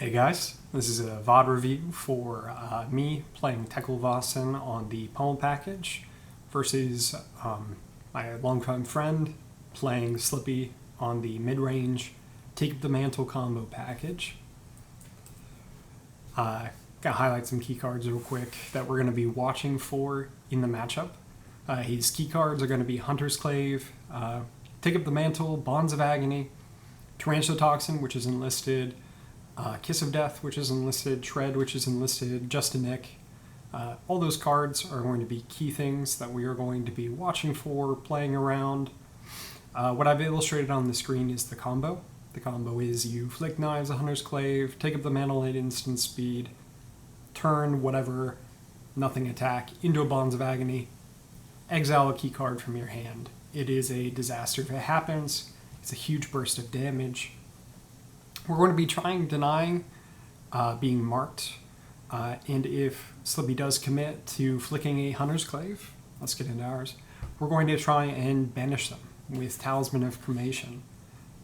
Hey guys, this is a VOD review for me playing Teklovossen on the Pummel package versus my longtime friend playing Slippy on the Midrange Take the Mantle combo package. Gotta highlight some key cards real quick that we're going to be watching for in the matchup. His key cards are going to be Hunter's Clave, Take Up the Mantle, Bonds of Agony, Tarantula Toxin, which is enlisted, Kiss of Death, which is enlisted, Tread, which is enlisted, Just a Nick. All those cards are going to be key things that we are going to be watching for, playing around. What I've illustrated on the screen is the combo. The combo is you flick Knives, a Hunter's Clave, take up the Mantle at instant speed, turn whatever nothing attack into a Bonds of Agony, exile a key card from your hand. It is a disaster if it happens. It's a huge burst of damage. We're going to be denying being marked, and if Slippy does commit to flicking a Hunter's Clave, let's get into ours, we're going to try and banish them with Talisman of Cremation.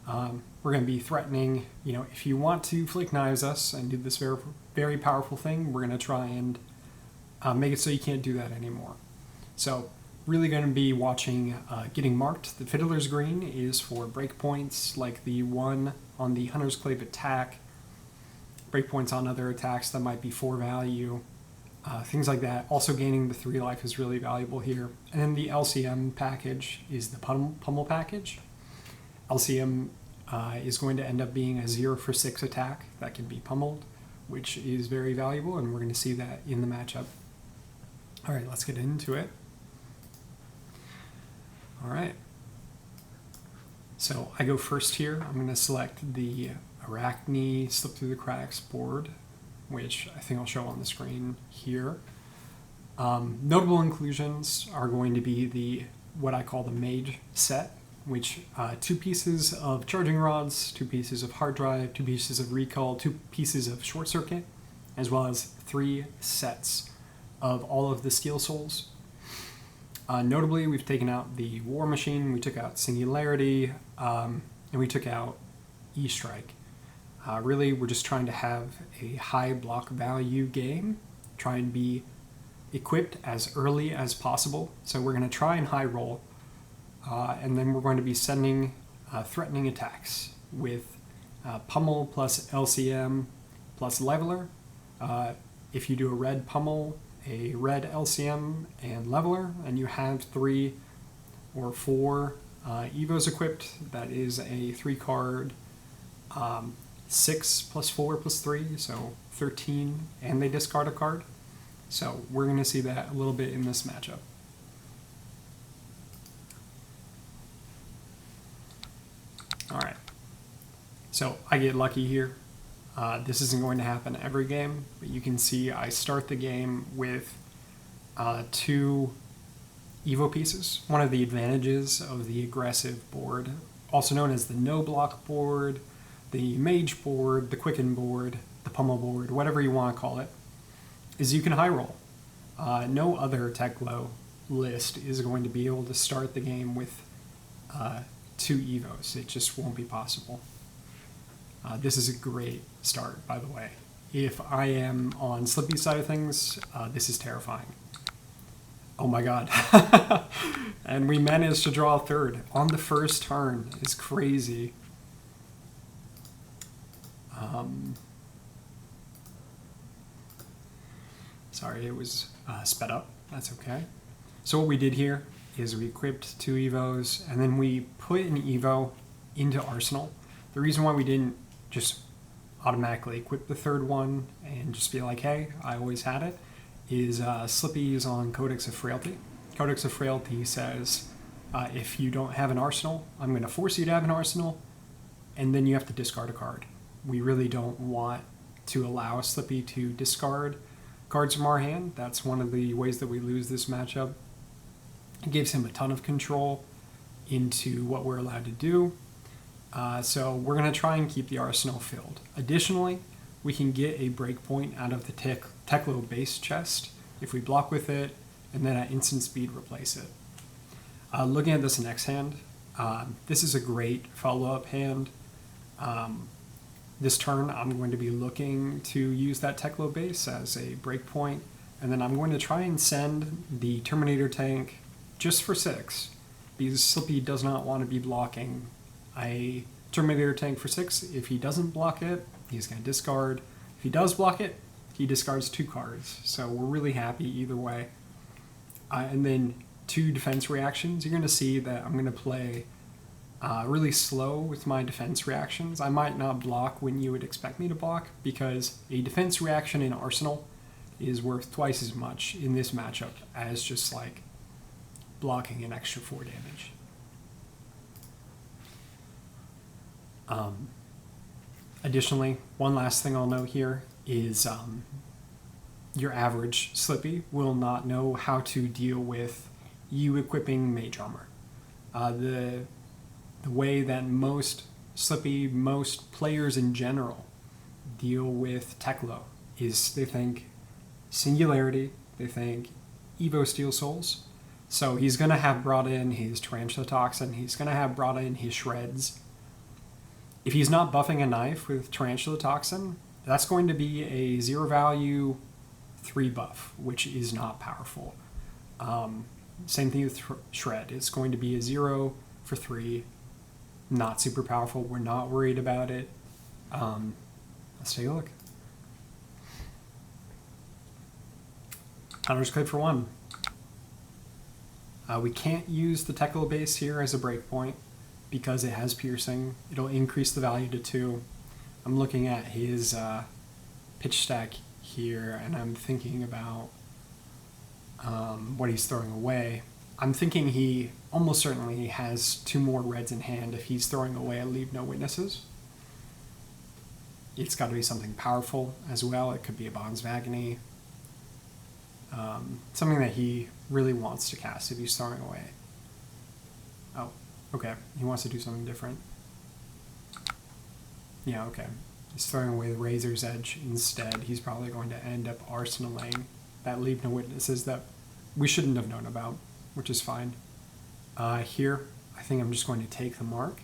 We're going to be threatening, if you want to flick Knives us and do this very, very powerful thing, we're going to try and make it so you can't do that anymore. So, really going to be watching getting marked. The Fiddler's Green is for breakpoints like the one on the Hunter's Clave attack, breakpoints on other attacks that might be 4 value, things like that. Also gaining the 3 life is really valuable here. And then the LCM package is the Pummel package. LCM is going to end up being a 0 for 6 attack that can be pummeled, which is very valuable, and we're going to see that in the matchup. All right, let's get into it. All right, so I go first here. I'm going to select the Arakni Slip Through the Cracks board, which I think I'll show on the screen here. Notable inclusions are going to be what I call the Mage set, which 2 pieces of Charging Rods, 2 pieces of Hard Drive, 2 pieces of Recall, 2 pieces of Short Circuit, as well as 3 sets of all of the Steel Souls. Notably, we've taken out the War Machine, we took out Singularity, and we took out E-Strike. Really, we're just trying to have a high block value game, try and be equipped as early as possible. So we're going to try and high roll, and then we're going to be sending threatening attacks with Pummel plus LCM plus Leveler. If you do a red Pummel, a red LCM and Leveler, and you have 3 or 4 Evos equipped, that is a 3 card 6 plus 4 plus 3, so 13, and they discard a card. So we're going to see that a little bit in this matchup. Alright, so I get lucky here. This isn't going to happen every game, but you can see I start the game with 2 Evo pieces. One of the advantages of the aggressive board, also known as the no block board, the Mage board, the Quicken board, the Pummel board, whatever you want to call it, is you can high roll. No other Teklo list is going to be able to start the game with 2 Evos. It just won't be possible. This is a great start, by the way. If I am on Slippy's side of things, this is terrifying. Oh my god. And we managed to draw a 3rd on the first turn. It's crazy. Sorry, it was sped up. That's okay. So what we did here is we equipped 2 Evos, and then we put an Evo into Arsenal. The reason why we didn't just automatically equip the 3rd one and just be like, hey, I always had it, is Slippy is on Codex of Frailty. Codex of Frailty says if you don't have an arsenal, I'm going to force you to have an arsenal, and then you have to discard a card. We really don't want to allow Slippy to discard cards from our hand. That's one of the ways that we lose this matchup. It gives him a ton of control into what we're allowed to do. So we're going to try and keep the arsenal filled. Additionally, we can get a breakpoint out of the Teklo base chest if we block with it, and then at instant speed replace it. Looking at this next hand, this is a great follow-up hand. This turn, I'm going to be looking to use that Teklo base as a breakpoint, and then I'm going to try and send the Terminator tank just for 6, because Slippy does not want to be blocking a Terminator tank for 6. If he doesn't block it, he's going to discard. If he does block it, he discards 2 cards. So we're really happy either way. And then 2 defense reactions. You're going to see that I'm going to play really slow with my defense reactions. I might not block when you would expect me to block, because a defense reaction in Arsenal is worth twice as much in this matchup as just like blocking an extra 4 damage. Additionally, one last thing I'll note here is your average Slippy will not know how to deal with you equipping Mage Armor. The way that most Slippy, most players in general, deal with Teklo is they think Singularity, they think Evo Steel Souls. So he's going to have brought in his Tarantula Toxin, he's going to have brought in his Shreds. If he's not buffing a knife with Tarantula Toxin, that's going to be a 0 value 3 buff, which is not powerful. Same thing with Shred. It's going to be a 0 for 3, not super powerful. We're not worried about it. Let's take a look. Hunter's Clave for 1. We can't use the Teklo base here as a breakpoint because it has piercing. It'll increase the value to 2. I'm looking at his pitch stack here, and I'm thinking about what he's throwing away. I'm thinking he almost certainly has 2 more reds in hand if he's throwing away a Leave No Witnesses. It's got to be something powerful as well. It could be a Bonds of Agony. Something that he really wants to cast if he's throwing away. Oh, okay. He wants to do something different. Yeah, okay. He's throwing away the Razor's Edge instead. He's probably going to end up arsenaling that Leave No Witnesses that we shouldn't have known about, which is fine. Here, I think I'm just going to take the mark.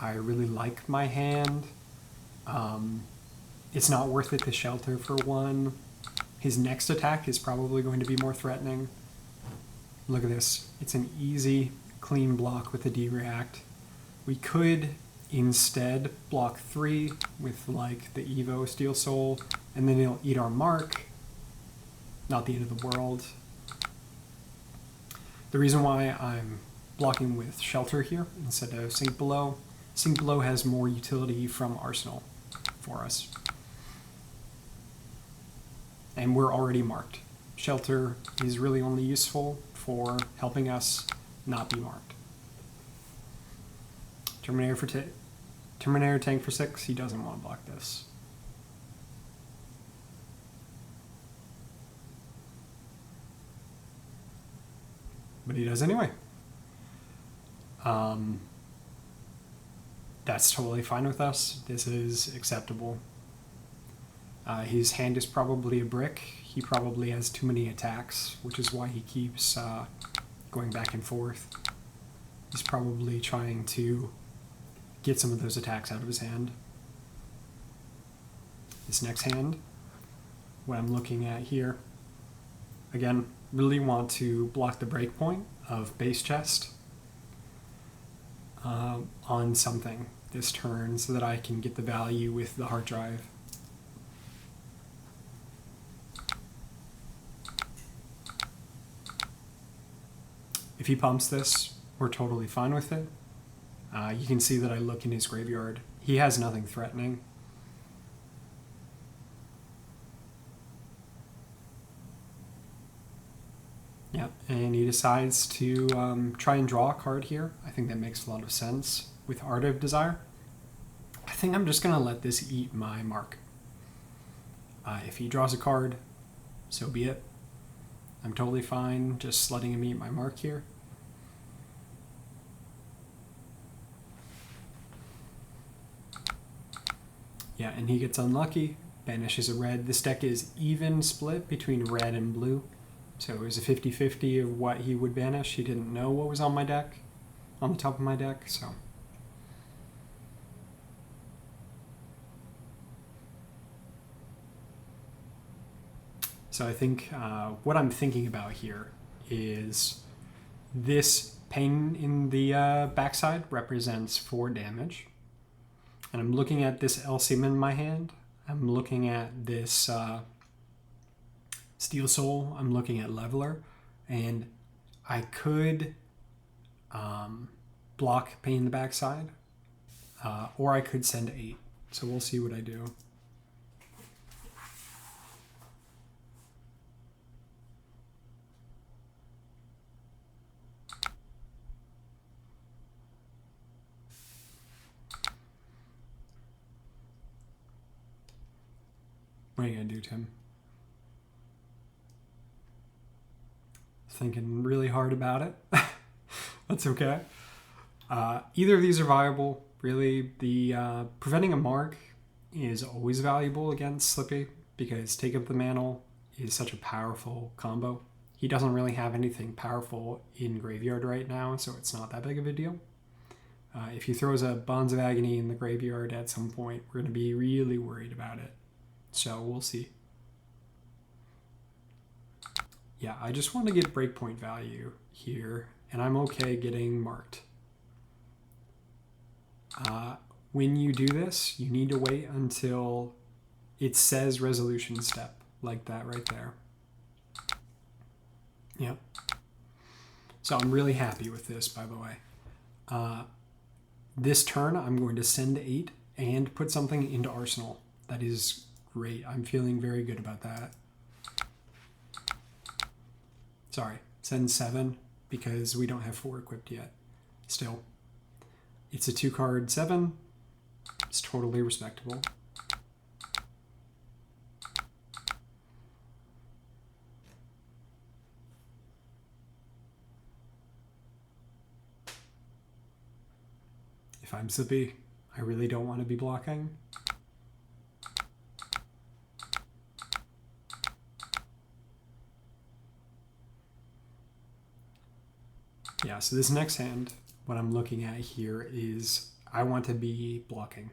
I really like my hand. It's not worth it to shelter for 1. His next attack is probably going to be more threatening. Look at this. It's an easy, clean block with a D-React. We could instead block 3 with like the Evo Steel Soul, and then it'll eat our mark. Not the end of the world. The reason why I'm blocking with Shelter here instead of Sink Below has more utility from Arsenal for us. And we're already marked. Shelter is really only useful for helping us not be marked. Terminator tank for 6, he doesn't want to block this. But he does anyway. That's totally fine with us. This is acceptable. His hand is probably a brick. He probably has too many attacks, which is why he keeps going back and forth. He's probably trying to get some of those attacks out of his hand. This next hand, what I'm looking at here, again, really want to block the breakpoint of base chest on something this turn so that I can get the value with the hard drive. If he pumps this, we're totally fine with it. You can see that I look in his graveyard. He has nothing threatening. Yep, and he decides to try and draw a card here. I think that makes a lot of sense with Art of Desire. I think I'm just going to let this eat my mark. If he draws a card, so be it. I'm totally fine just letting him eat my mark here. Yeah, and he gets unlucky, banishes a red. This deck is even split between red and blue. So it was a 50-50 of what he would banish. He didn't know what was on my deck, on the top of my deck, so. So I think what I'm thinking about here is this pain in the backside represents 4 damage. And I'm looking at this LCM in my hand. I'm looking at this Steel Soul. I'm looking at Leveler. And I could block pain in the backside. Or I could send 8. So we'll see what I do. What are you going to do, Tim? Thinking really hard about it. That's okay. Either of these are viable. Really, the preventing a mark is always valuable against Slippy because Take Up the Mantle is such a powerful combo. He doesn't really have anything powerful in Graveyard right now, so it's not that big of a deal. If he throws a Bonds of Agony in the graveyard at some point, we're going to be really worried about it. So we'll see. Yeah, I just want to get breakpoint value here, and I'm okay getting marked. When you do this, you need to wait until it says resolution step, like that right there. Yep. So I'm really happy with this, by the way. This turn, I'm going to send 8 and put something into Arsenal. That is great. I'm feeling very good about that. Sorry, send 7 because we don't have 4 equipped yet. Still. It's a 2-card 7. It's totally respectable. If I'm Slippy, I really don't want to be blocking. Yeah, so this next hand, what I'm looking at here is I want to be blocking.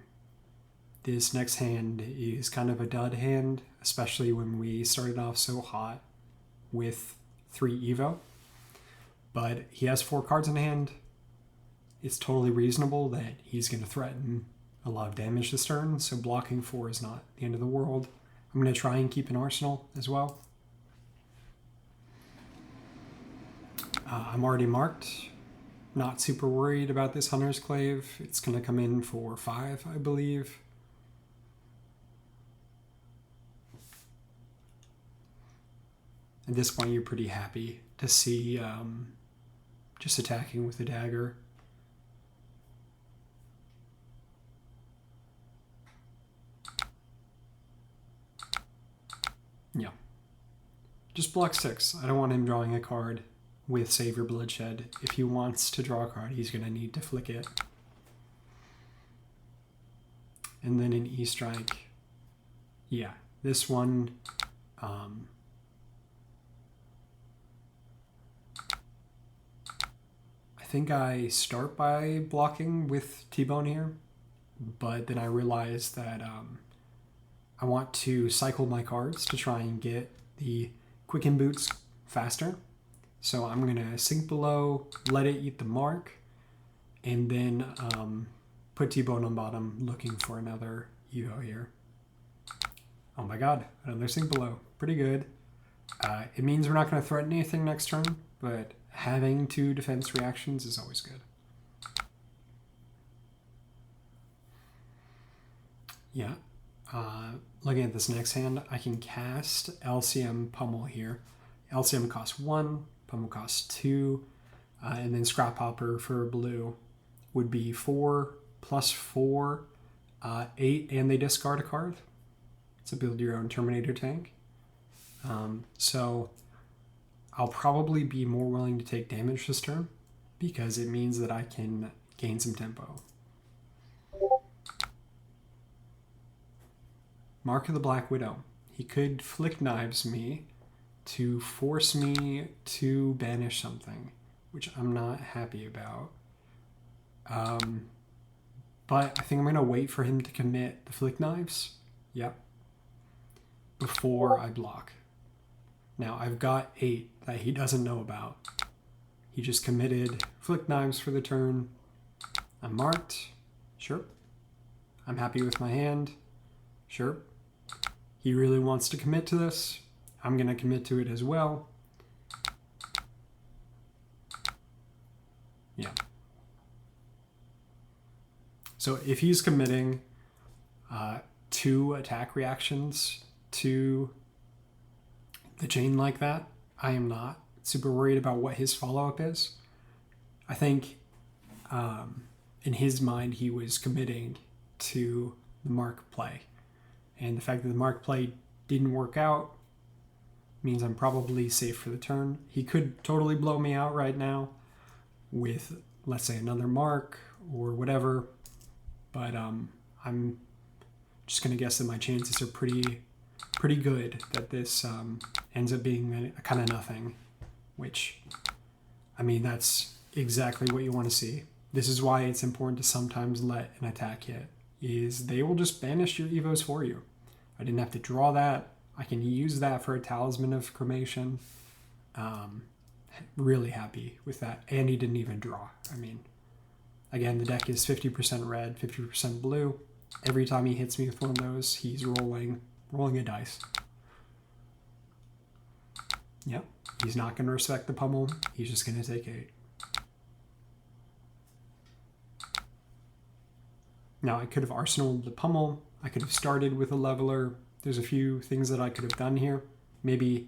This next hand is kind of a dud hand, especially when we started off so hot with 3 Evo. But he has 4 cards in hand. It's totally reasonable that he's going to threaten a lot of damage this turn, so blocking 4 is not the end of the world. I'm going to try and keep an Arsenal as well. I'm already marked. Not super worried about this Hunter's Clave. It's going to come in for 5, I believe. At this point, you're pretty happy to see just attacking with a dagger. Yeah. Just block 6. I don't want him drawing a card with Savior Bloodshed. If he wants to draw a card, he's going to need to flick it. And then an E-Strike. Yeah, this one... I think I start by blocking with T-Bone here, but then I realize that I want to cycle my cards to try and get the Quicken Boots faster. So I'm going to sink below, let it eat the mark, and then put T-Bone on bottom looking for another Evo here. Oh my god, another sink below. Pretty good. It means we're not going to threaten anything next turn, but having 2 defense reactions is always good. Yeah. Looking at this next hand, I can cast LCM Pummel here. LCM costs 1, Pummel costs 2, and then Scrap Hopper for blue would be 4 plus 4, 8, and they discard a card. So build your own Terminator tank. So I'll probably be more willing to take damage this turn because it means that I can gain some tempo. Mark of the Black Widow. He could Flick Knives me to force me to banish something, which I'm not happy about. But I think I'm going to wait for him to commit the Flick Knives. Yep. Before I block. Now I've got 8 that he doesn't know about. He just committed Flick Knives for the turn. I'm marked. Sure. I'm happy with my hand. Sure. He really wants to commit to this. I'm going to commit to it as well. Yeah. So if he's committing 2 attack reactions to the chain like that, I am not super worried about what his follow-up is. I think in his mind he was committing to the mark play. And the fact that the mark play didn't work out means I'm probably safe for the turn. He could totally blow me out right now with, let's say, another mark or whatever. But I'm just going to guess that my chances are pretty good that this ends up being a kind of nothing. Which, I mean, that's exactly what you want to see. This is why it's important to sometimes let an attack hit, is they will just banish your evos for you. I didn't have to draw that. I can use that for a Talisman of Cremation. Really happy with that. And he didn't even draw. I mean, again, the deck is 50% red, 50% blue. Every time he hits me with one of those, he's rolling a dice. Yep. He's not going to respect the pummel. He's just going to take 8. Now, I could have arsenaled the pummel. I could have started with a leveler. There's a few things that I could have done here. Maybe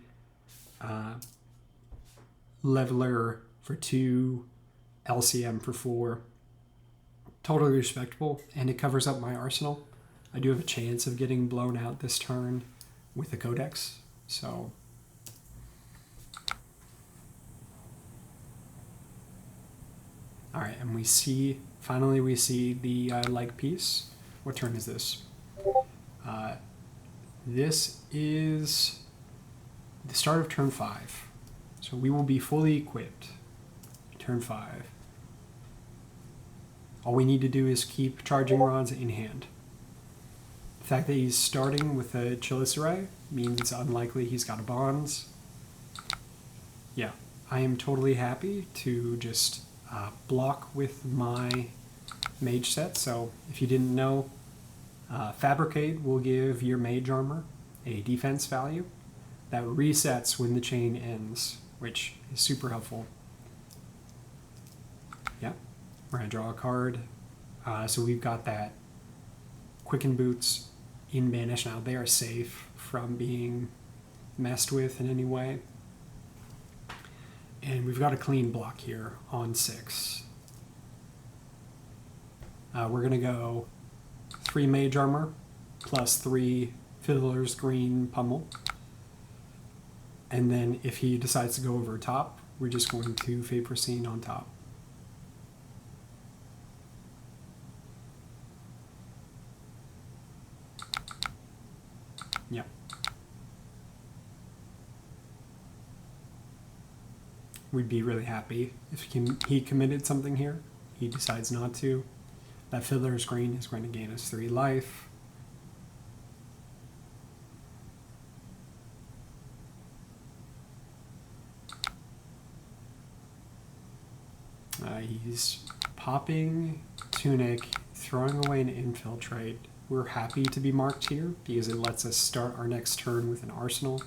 leveler for 2, LCM for 4. Totally respectable, and it covers up my arsenal. I do have a chance of getting blown out this turn with the Codex, so... Alright, and we see, finally we see the leg piece. What turn is this? This is the start of turn 5. So we will be fully equipped. Turn 5. All we need to do is keep charging rods in hand. The fact that he's starting with a Chelicerae means it's unlikely he's got a Bonds. Yeah, I am totally happy to just block with my mage set. So if you didn't know, Fabricate will give your mage armor a defense value that resets when the chain ends, which is super helpful. Yeah, we're going to draw a card. So we've got that Quicken Boots in Banish now. They are safe from being messed with in any way. And we've got a clean block here on 6. We're going to go 3 Mage Armor plus 3 Fiddler's Green Pummel. And then if he decides to go over top, we're just going to Fate Foreseen on top. Yep. We'd be really happy if he committed something here. He decides not to. That Fiddler's Green is going to gain us 3 life. He's popping Tunic, throwing away an Infiltrate. We're happy to be marked here because it lets us start our next turn with an arsenal.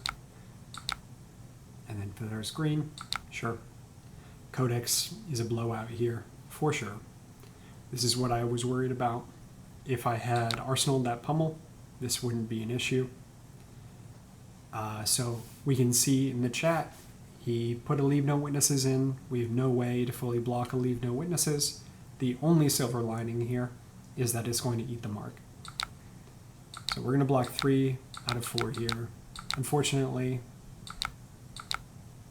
And then Fiddler's Green, sure. Codex is a blowout here, for sure. This is what I was worried about. If I had arsenaled that pummel, this wouldn't be an issue. So we can see in the chat, he put a Leave No Witnesses in. We have no way to fully block a Leave No Witnesses. The only silver lining here is that it's going to eat the mark. So we're going to block 3 out of 4 here. Unfortunately,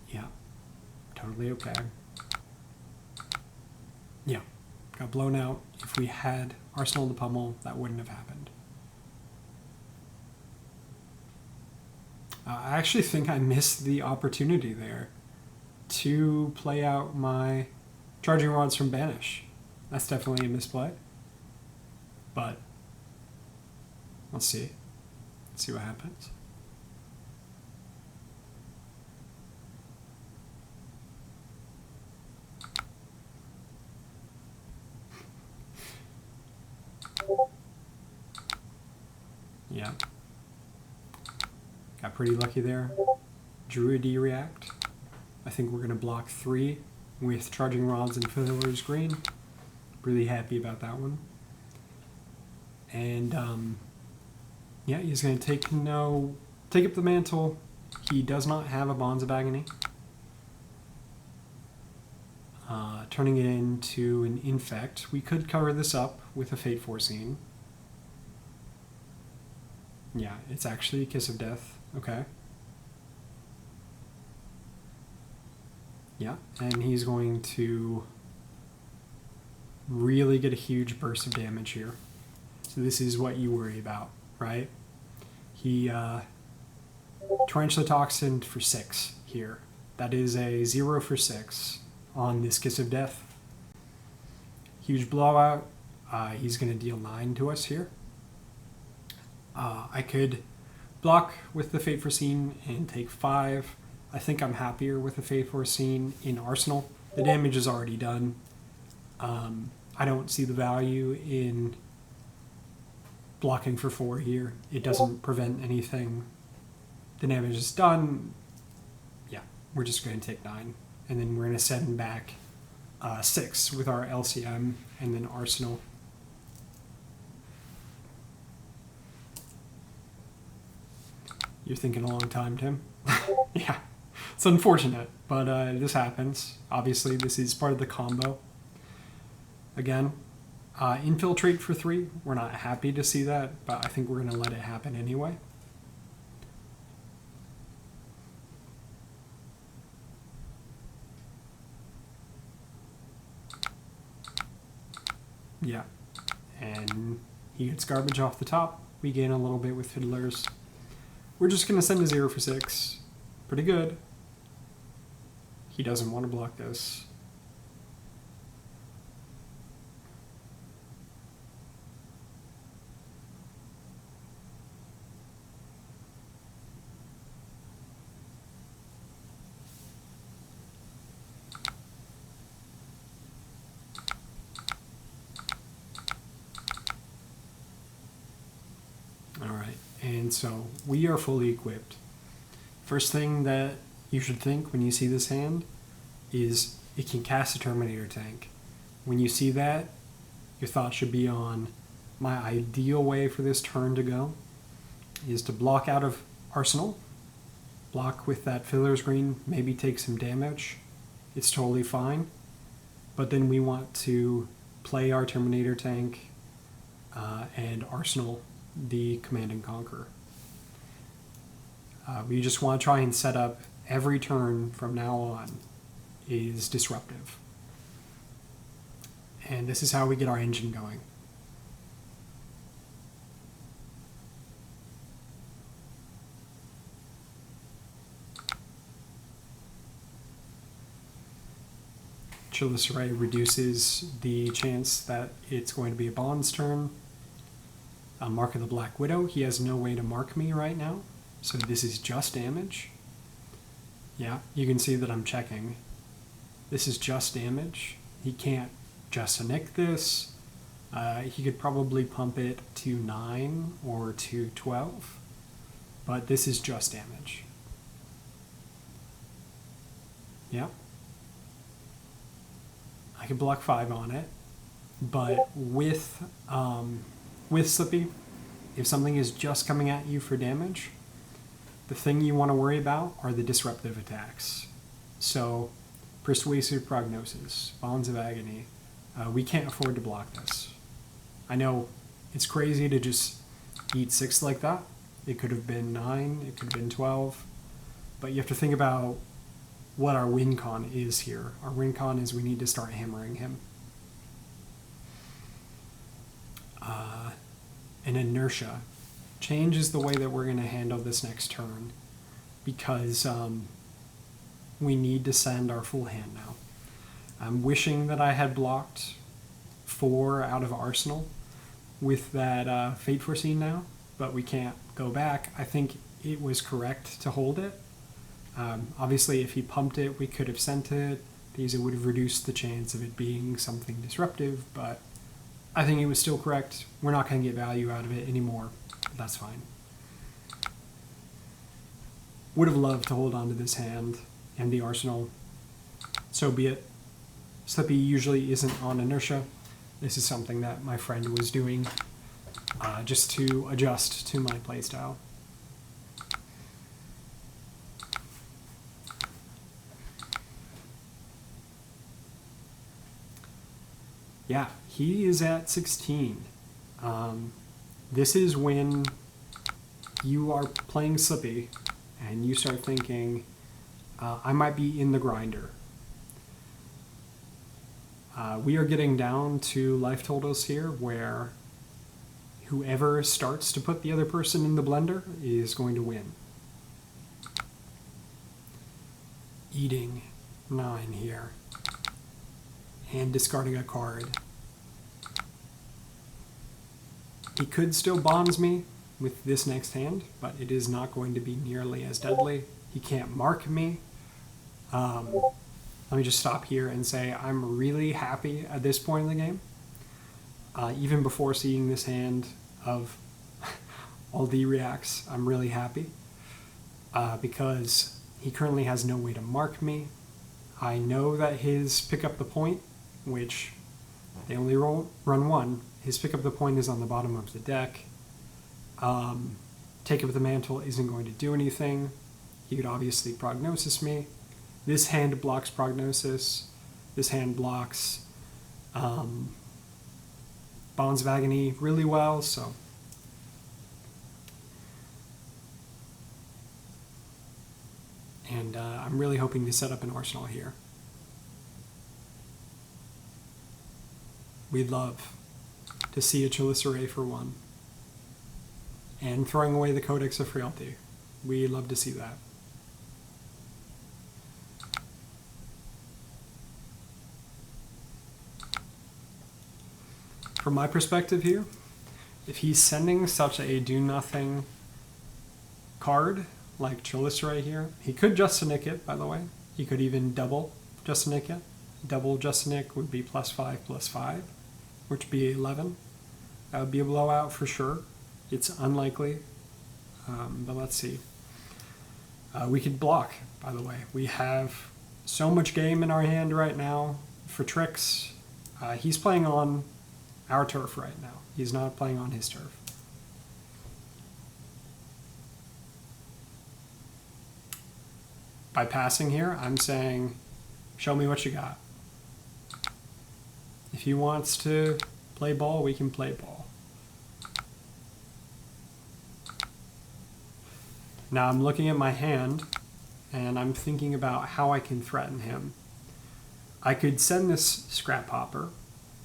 yeah, totally okay. Yeah, got blown out. If we had Arsenal the Pummel, that wouldn't have happened. I actually think I missed the opportunity there to play out my Charging Rods from Banish. That's definitely a misplay. But let's see. Let's see what happens. Got pretty lucky there. Druidry React. I think we're going to block 3 with Charging Rods and Filler's Green. Really happy about that one. And yeah, he's going to take up the mantle. He does not have a Bonds of Agony. Turning it into an Infect. We could cover this up with a Fate Foreseen. Yeah, it's actually a Kiss of Death. Okay. Yeah, and he's going to really get a huge burst of damage here. So this is what you worry about, right? He Tarantula Toxin for 6 here. That is a 0 for 6 on this Kiss of Death. Huge blowout. He's going to deal 9 to us here. I could block with the Fate Foreseen and take 5. I think I'm happier with the Fate Foreseen in Arsenal. The damage is already done. I don't see the value in blocking for 4 here. It doesn't prevent anything. The damage is done. Yeah, we're just going to take 9. And then we're going to send back 6 with our LCM and then Arsenal. You're thinking a long time, Tim. Yeah, it's unfortunate, but this happens. Obviously, this is part of the combo. Again, Infiltrate for 3. We're not happy to see that, but I think we're going to let it happen anyway. Yeah, and he gets garbage off the top. We gain a little bit with Fiddlers. We're just going to send a 0 for 6. Pretty good. He doesn't want to block this. Alright, and so we are fully equipped. First thing that you should think when you see this hand is it can cast a Terminator tank. When you see that, your thought should be on my ideal way for this turn to go is to block out of Arsenal, block with that Filler's Green, maybe take some damage. It's totally fine. But then we want to play our Terminator tank and Arsenal the Command and Conquer. We just want to try and set up every turn from now on is disruptive. And this is how we get our engine going. Chillis Array reduces the chance that it's going to be a Bond's turn. Mark of the Black Widow, he has no way to mark me right now, so this is just damage. Yeah, you can see that I'm checking. This is just damage. He can't just nick this. He could probably pump it to 9 or to 12, but this is just damage. Yeah. I could block 5 on it, but with Slippy, if something is just coming at you for damage, the thing you want to worry about are the disruptive attacks. So, Persuasive Prognosis, Bonds of Agony. We can't afford to block this. I know it's crazy to just eat 6 like that. It could have been 9, it could have been 12, but you have to think about what our win con is here. Our win con is we need to start hammering him. An Inertia. Change is the way that we're going to handle this next turn because we need to send our full hand now. I'm wishing that I had blocked 4 out of Arsenal with that Fate Foreseen now, but we can't go back. I think it was correct to hold it. Obviously, if he pumped it, we could have sent it because it would have reduced the chance of it being something disruptive, but I think it was still correct. We're not going to get value out of it anymore. That's fine. Would have loved to hold on to this hand and the arsenal. So be it. Slippy usually isn't on inertia. This is something that my friend was doing just to adjust to my playstyle. Yeah, he is at 16. This is when you are playing Slippy and you start thinking, I might be in the grinder. We are getting down to life totals here where whoever starts to put the other person in the blender is going to win. Eating 9 here. And discarding a card. He could still bonds me with this next hand, but it is not going to be nearly as deadly. He can't mark me. Let me just stop here and say I'm really happy at this point in the game. Even before seeing this hand of all D reacts, I'm really happy because he currently has no way to mark me. I know that his pick up the point, which they only run one, his pick up the point is on the bottom of the deck. Take up the mantle isn't going to do anything. He could obviously prognosis me. This hand blocks prognosis. This hand blocks Bonds of Agony really well, so. And I'm really hoping to set up an arsenal here. We'd love to see a Chelicerae for 1. And throwing away the Codex of Frailty. We'd love to see that. From my perspective here, if he's sending such a do-nothing card like Chelicerae here, he could Justinic it, by the way. He could even double Justinic it. Double Justinic would be +5/+5, which would be 11. That would be a blowout for sure. It's unlikely, but let's see. We could block, by the way. We have so much game in our hand right now for tricks. He's playing on our turf right now. He's not playing on his turf. By passing here, I'm saying, show me what you got. If he wants to play ball, we can play ball. Now I'm looking at my hand, and I'm thinking about how I can threaten him. I could send this Scrap Hopper,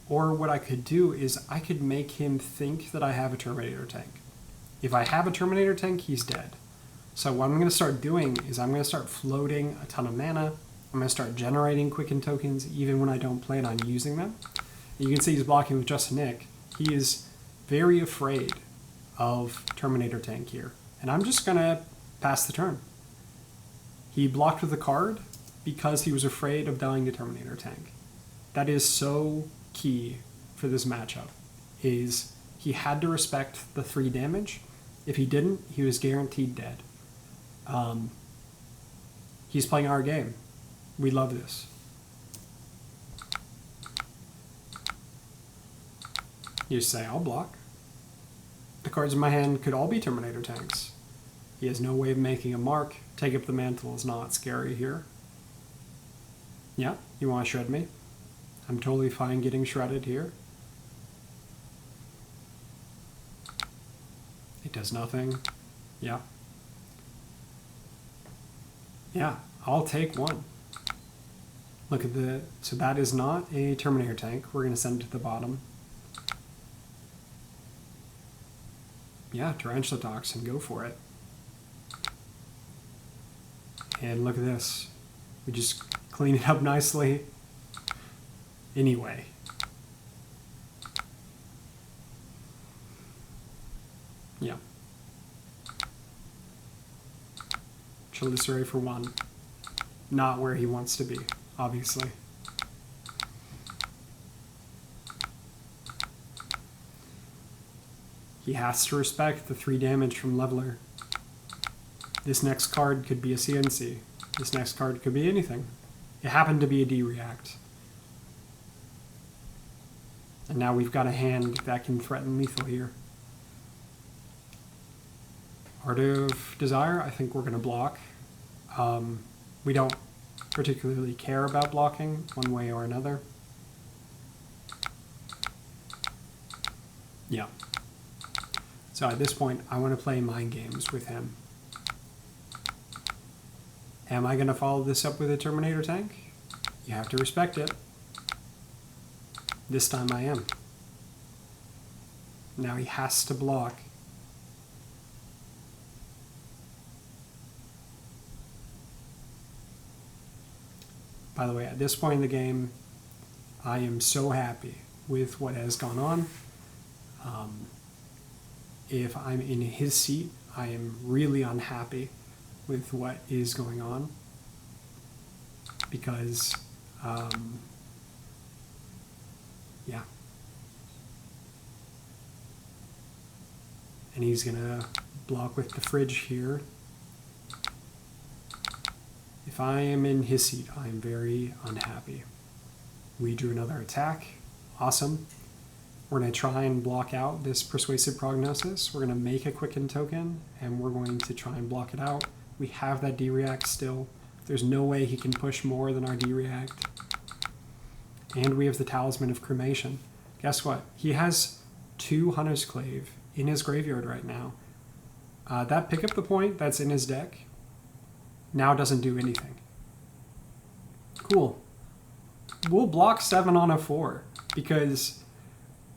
or what I could do is I could make him think that I have a Terminator tank. If I have a Terminator tank, he's dead. So what I'm going to start doing is I'm going to start floating a ton of mana. I'm going to start generating Quicken tokens even when I don't plan on using them. You can see he's blocking with Justinic. He is very afraid of Terminator tank here. And I'm just going to pass the turn. He blocked with a card because he was afraid of dying to Terminator tank. That is so key for this matchup, is he had to respect the 3 damage. If he didn't, he was guaranteed dead. He's playing our game. We love this. You say, I'll block. The cards in my hand could all be Terminator tanks. He has no way of making a mark. Take up the mantle is not scary here. Yeah, you want to shred me? I'm totally fine getting shredded here. It does nothing. Yeah. Yeah, I'll take 1. Look at the... So that is not a Terminator tank. We're going to send it to the bottom. Yeah, Tarantula Toxin, go for it. And look at this. We just clean it up nicely. Anyway. Yeah. Chelicerae for 1. Not where he wants to be, obviously. He has to respect the 3 damage from Leveler. This next card could be a CNC. This next card could be anything. It happened to be a D-React. And now we've got a hand that can threaten lethal here. Art of Desire, I think we're going to block. We don't particularly care about blocking one way or another. Yeah. So at this point, I want to play mind games with him. Am I going to follow this up with a Terminator tank? You have to respect it. This time I am. Now he has to block. By the way, at this point in the game, I am so happy with what has gone on. If I'm in his seat, I am really unhappy with what is going on. Because, yeah. And he's going to block with the fridge here. If I am in his seat, I am very unhappy. We drew another attack. Awesome. We're going to try and block out this Persuasive Prognosis. We're going to make a Quicken token, and we're going to try and block it out. We have that D-React still. There's no way he can push more than our D-React. And we have the Talisman of Cremation. Guess what? He has 2 Hunter's Clave in his graveyard right now. That Pick Up the Point that's in his deck now doesn't do anything. Cool. We'll block 7 on a 4 because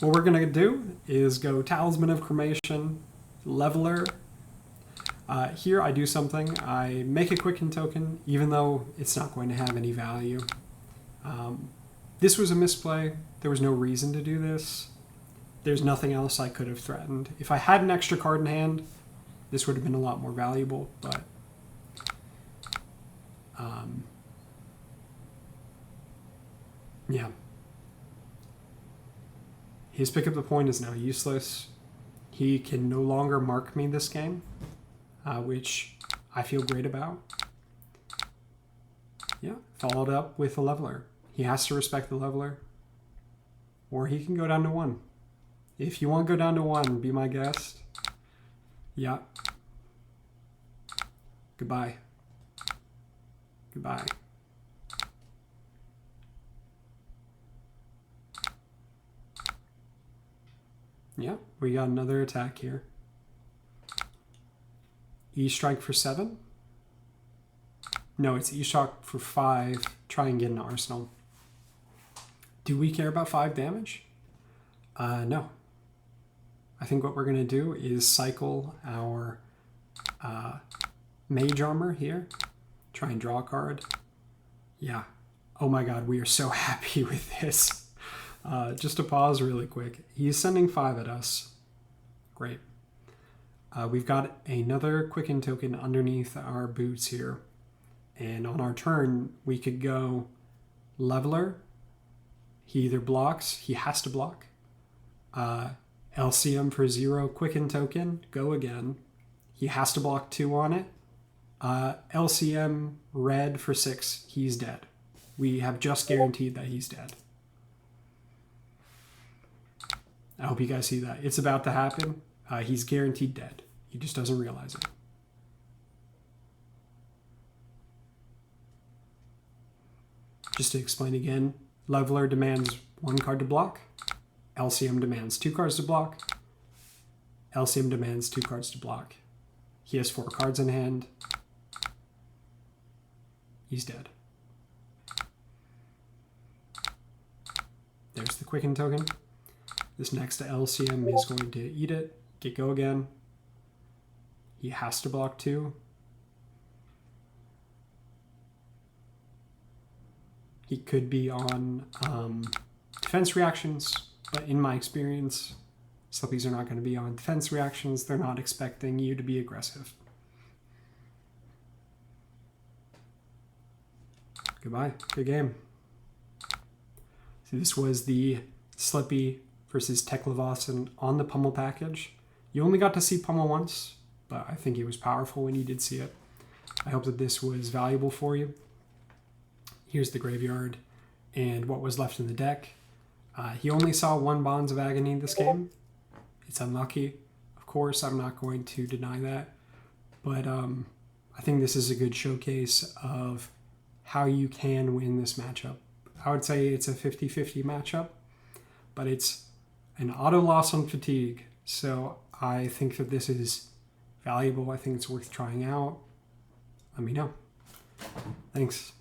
what we're going to do is go Talisman of Cremation, Leveler. Here I do something. I make a Quicken token, even though it's not going to have any value. This was a misplay. There was no reason to do this. There's nothing else I could have threatened. If I had an extra card in hand, this would have been a lot more valuable, but yeah. His Pick Up the Point is now useless. He can no longer mark me this game, which I feel great about. Yeah, followed up with a Leveler. He has to respect the Leveler, or he can go down to 1. If you want to go down to 1, be my guest. Yeah. Goodbye. Goodbye. Yeah, we got another attack here. E-Strike for 7? No, it's E-Shock for 5. Try and get an Arsenal. Do we care about 5 damage? No. I think what we're going to do is cycle our Mage Armor here. Try and draw a card. Yeah. Oh my god, we are so happy with this. Just to pause really quick. He's sending 5 at us. Great. We've got another Quicken token underneath our boots here. And on our turn, we could go Leveler. He either blocks, he has to block. LCM for 0, Quicken token, go again. He has to block 2 on it. LCM red for 6, he's dead. We have just guaranteed that he's dead. I hope you guys see that. It's about to happen. He's guaranteed dead. He just doesn't realize it. Just to explain again, Leveler demands 1 card to block. LCM demands 2 cards to block. LCM demands 2 cards to block. He has 4 cards in hand. He's dead. There's the Quicken token. This next LCM is going to eat it. Get go again. He has to block 2. He could be on defense reactions, but in my experience, Slippies are not going to be on defense reactions. They're not expecting you to be aggressive. Goodbye. Good game. So this was the Slippy versus Teklovossen on the Pummel package. You only got to see Pummel once, but I think he was powerful when you did see it. I hope that this was valuable for you. Here's the graveyard and what was left in the deck. He only saw 1 Bonds of Agony this game. It's unlucky. Of course, I'm not going to deny that. But I think this is a good showcase of how you can win this matchup. I would say it's a 50-50 matchup, but it's an auto loss on fatigue. So I think that this is valuable. I think it's worth trying out. Let me know. Thanks.